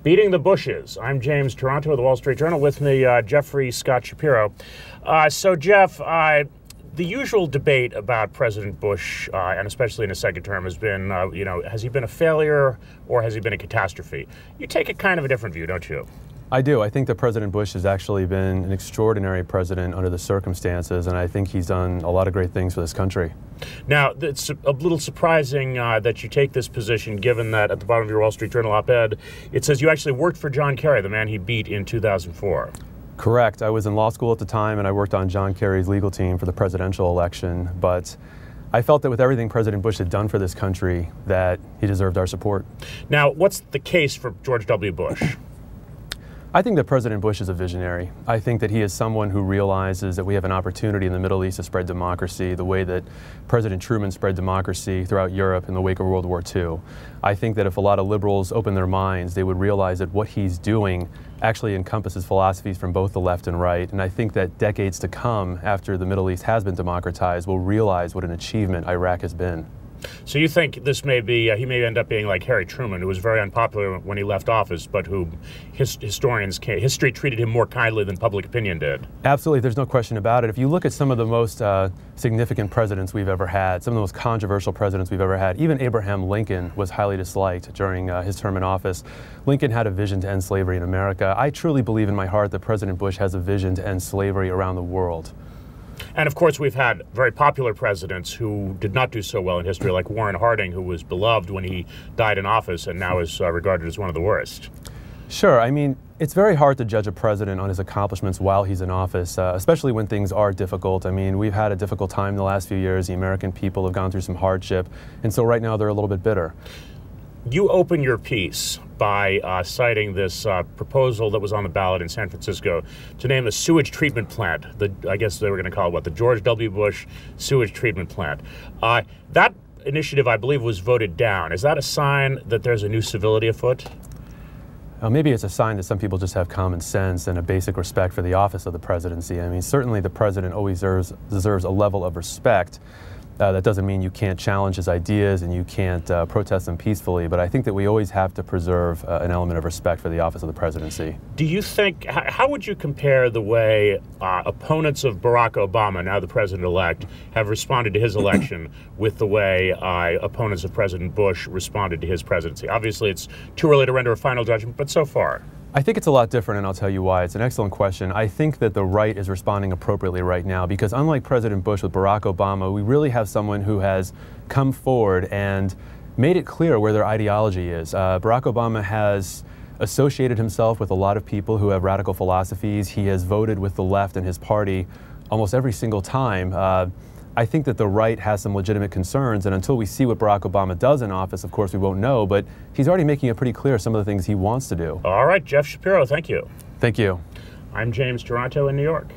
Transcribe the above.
Beating the Bushes. I'm James Taranto of the Wall Street Journal. With me, Jeffrey Scott Shapiro. So, Jeff, the usual debate about President Bush, and especially in his second term, has been, has he been a failure or has he been a catastrophe? You take a kind of a different view, don't you? I do. I think that President Bush has actually been an extraordinary president under the circumstances, and I think he's done a lot of great things for this country. Now, it's a little surprising that you take this position, given that at the bottom of your Wall Street Journal op-ed, it says you actually worked for John Kerry, the man he beat in 2004. Correct. I was in law school at the time, and I worked on John Kerry's legal team for the presidential election, but I felt that with everything President Bush had done for this country, that he deserved our support. Now, what's the case for George W. Bush? I think that President Bush is a visionary. I think that he is someone who realizes that we have an opportunity in the Middle East to spread democracy the way that President Truman spread democracy throughout Europe in the wake of World War II. I think that if a lot of liberals open their minds, they would realize that what he's doing actually encompasses philosophies from both the left and right. And I think that decades to come, after the Middle East has been democratized, we'll realize what an achievement Iraq has been. So you think this may be, he may end up being like Harry Truman, who was very unpopular when he left office, but who history treated him more kindly than public opinion did? Absolutely, there's no question about it. If you look at some of the most significant presidents we've ever had, some of the most controversial presidents we've ever had, even Abraham Lincoln was highly disliked during his term in office. Lincoln had a vision to end slavery in America. I truly believe in my heart that President Bush has a vision to end slavery around the world. And of course, we've had very popular presidents who did not do so well in history, like Warren Harding, who was beloved when he died in office and now is regarded as one of the worst. Sure. I mean, it's very hard to judge a president on his accomplishments while he's in office, especially when things are difficult. I mean, we've had a difficult time in the last few years. The American people have gone through some hardship, and so right now they're a little bit bitter. You open your piece by citing this proposal that was on the ballot in San Francisco to name a sewage treatment plant. I guess they were going to call it, what, the George W. Bush Sewage Treatment Plant. That initiative, I believe, was voted down. Is that a sign that there's a new civility afoot? Maybe it's a sign that some people just have common sense and a basic respect for the office of the presidency. I mean, certainly the president always deserves a level of respect. That doesn't mean you can't challenge his ideas and you can't protest them peacefully, but I think that we always have to preserve an element of respect for the office of the presidency. Do you think, how would you compare the way opponents of Barack Obama, now the president-elect, have responded to his election with the way opponents of President Bush responded to his presidency? Obviously, it's too early to render a final judgment, but so far. I think it's a lot different, and I'll tell you why. It's an excellent question. I think that the right is responding appropriately right now because unlike President Bush with Barack Obama, we really have someone who has come forward and made it clear where their ideology is. Barack Obama has associated himself with a lot of people who have radical philosophies. He has voted with the left and his party almost every single time. I think that the right has some legitimate concerns, and until we see what Barack Obama does in office, of course, we won't know, but he's already making it pretty clear some of the things he wants to do. All right, Jeff Shapiro, thank you. Thank you. I'm James Taranto in New York.